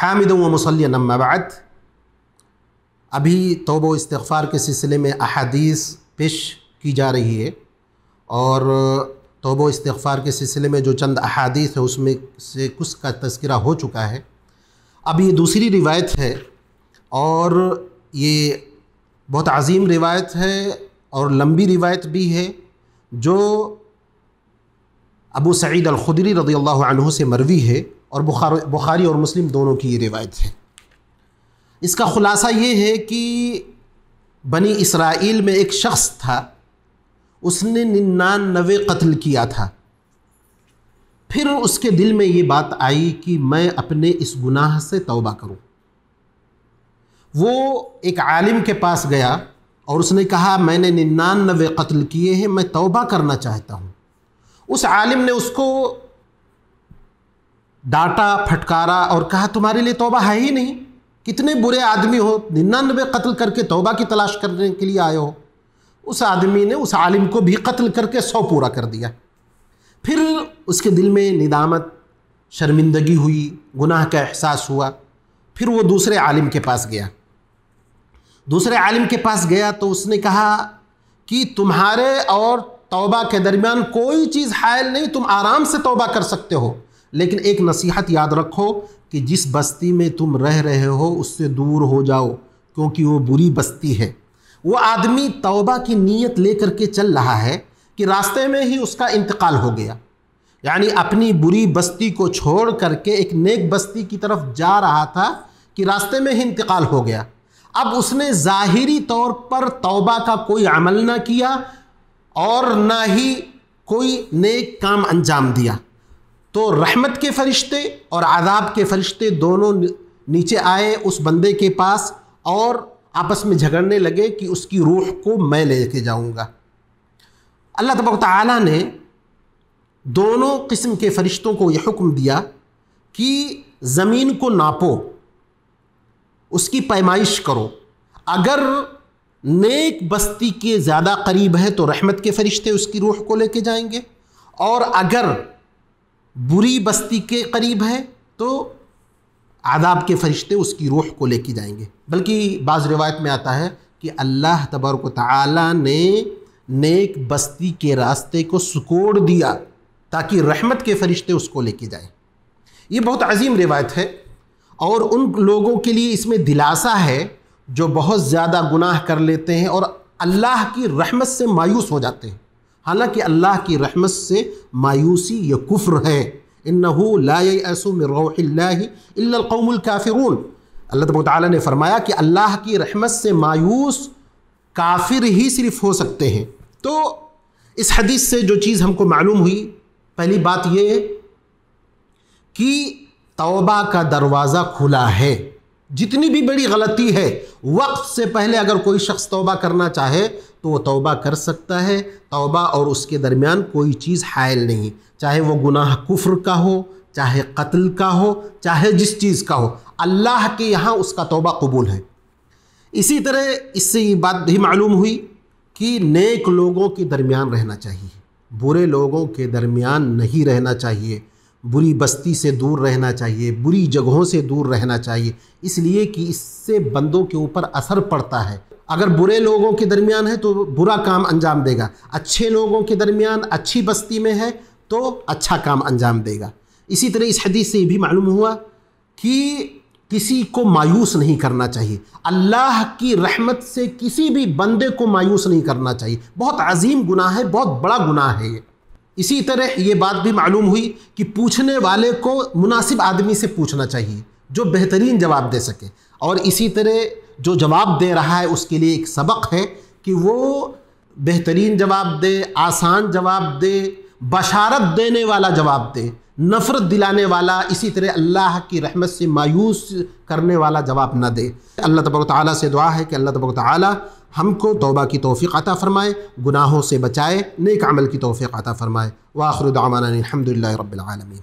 حامدا و مصلیًا اما بعد، ابھی توبہ و استغفار کے سلسلے میں احادیث پیش کی جا رہی ہے، اور توبہ و استغفار کے سلسلے میں جو چند احادیث ہیں اس میں سے کچھ کا تذکرہ ہو چکا ہے۔ اب یہ دوسری روایت ہے، اور یہ بہت عظیم روایت ہے اور لمبی روایت بھی ہے، جو ابو سعید الخدری رضی اللہ عنہ سے مروی ہے، اور بخاری اور مسلم دونوں کی یہ روایت ہے۔ اس کا خلاصہ یہ ہے کہ بنی اسرائیل میں ایک شخص تھا، اس نے 99 قتل کیا تھا۔ پھر اس کے دل میں یہ بات آئی کہ میں اپنے اس گناہ سے توبہ کروں۔ وہ ایک عالم کے پاس گیا اور اس نے کہا میں نے 99 قتل کیے ہیں، میں توبہ کرنا چاہتا ہوں۔ اس عالم نے اس کو ڈانٹا، پھٹکارا اور کہا تمہارے لیے توبہ ہے ہی نہیں، کتنے برے آدمی ہو، 99 قتل کر کے توبہ کی تلاش کرنے کے لیے آئے ہو۔ اس آدمی نے اس عالم کو بھی قتل کر کے 100 پورا کر دیا۔ پھر اس کے دل میں ندامت، شرمندگی ہوئی، گناہ کا احساس ہوا۔ پھر وہ دوسرے عالم کے پاس گیا۔ دوسرے عالم کے پاس گیا تو اس نے کہا کہ تمہارے اور توبہ کے درمیان کوئی چیز حائل نہیں، تم آرام سے توبہ کر سکتے ہو، لیکن ایک نصیحت یاد رکھو کہ جس بستی میں تم رہ رہے ہو اس سے دور ہو جاؤ، کیونکہ وہ بری بستی ہے۔ وہ آدمی توبہ کی نیت لے کر کے چل رہا ہے کہ راستے میں ہی اس کا انتقال ہو گیا، یعنی اپنی بری بستی کو چھوڑ کر کے ایک نیک بستی کی طرف جا رہا تھا کہ راستے میں ہی انتقال ہو گیا۔ اب اس نے ظاہری طور پر توبہ کا کوئی عمل نہ کیا اور نہ ہی کوئی نیک کام انجام دیا، تو رحمت کے فرشتے اور عذاب کے فرشتے دونوں نیچے آئے اس بندے کے پاس اور آپس میں جھگڑنے لگے کہ اس کی روح کو میں لے کے جاؤں گا۔ اللہ تبارک و تعالیٰ نے دونوں قسم کے فرشتوں کو یہ حکم دیا کہ زمین کو ناپو، اس کی پیمائش کرو، اگر نیک بستی کے زیادہ قریب ہے تو رحمت کے فرشتے اس کی روح کو لے کے جائیں گے، اور اگر بری بستی کے قریب ہے تو عذاب کے فرشتے اس کی روح کو لے کے جائیں گے۔ بلکہ بعض روایت میں آتا ہے کہ اللہ تبارک و تعالیٰ نے نیک بستی کے راستے کو سکوڑ دیا تاکہ رحمت کے فرشتے اس کو لے کے جائیں۔ یہ بہت عظیم روایت ہے، اور ان لوگوں کے لیے اس میں دلاسا ہے جو بہت زیادہ گناہ کر لیتے ہیں اور اللہ کی رحمت سے مایوس ہو جاتے ہیں۔ حالانکہ اللہ کی رحمت سے مایوسی یہ کفر ہے، انہو لا ییأس من روح اللہ الا القوم الکافرون۔ اللہ تبارک و تعالیٰ نے فرمایا کہ اللہ کی رحمت سے مایوس کافر ہی صرف ہو سکتے ہیں۔ تو اس حدیث سے جو چیز ہم کو معلوم ہوئی، پہلی بات یہ کہ توبہ کا دروازہ کھلا ہے۔ جتنی بھی بڑی غلطی ہے، وقت سے پہلے اگر کوئی شخص توبہ کرنا چاہے تو وہ توبہ کر سکتا ہے۔ توبہ اور اس کے درمیان کوئی چیز حائل نہیں، چاہے وہ گناہ کفر کا ہو، چاہے قتل کا ہو، چاہے جس چیز کا ہو، اللہ کے یہاں اس کا توبہ قبول ہے۔ اسی طرح اس سے یہ بات بھی معلوم ہوئی کہ نیک لوگوں کے درمیان رہنا چاہیے، برے لوگوں کے درمیان نہیں رہنا چاہیے، بری بستی سے دور رہنا چاہیے، بری جگہوں سے دور رہنا چاہیے، اس لیے کہ اس سے بندوں کے اوپر اثر پڑتا ہے۔ اگر برے لوگوں کے درمیان ہے تو برا کام انجام دے گا، اچھے لوگوں کے درمیان اچھی بستی میں ہے تو اچھا کام انجام دے گا۔ اسی طرح اس حدیث سے یہ بھی معلوم ہوا کہ کسی کو مایوس نہیں کرنا چاہیے، اللہ کی رحمت سے کسی بھی بندے کو مایوس نہیں کرنا چاہیے۔ بہت عظیم گناہ ہے، بہت بڑا گناہ ہے یہ۔ اسی طرح یہ بات بھی معلوم ہوئی کہ پوچھنے والے کو مناسب آدمی سے پوچھنا چاہیے جو بہترین جواب دے سکے، اور اسی طرح جو جواب دے رہا ہے اس کے لیے ایک سبق ہے کہ وہ بہترین جواب دے، آسان جواب دے، بشارت دینے والا جواب دے، نفرت دلانے والا، اسی طرح اللہ کی رحمت سے مایوس کرنے والا جواب نہ دے۔ اللہ تبارک و تعالیٰ سے دعا ہے کہ اللہ تبارک و تعالیٰ ہم کو توبہ کی توفیق عطا فرمائے، گناہوں سے بچائے، نیک عمل کی توفیق عطا فرمائے۔ وآخر دعوانا الحمد للہ رب العالمین۔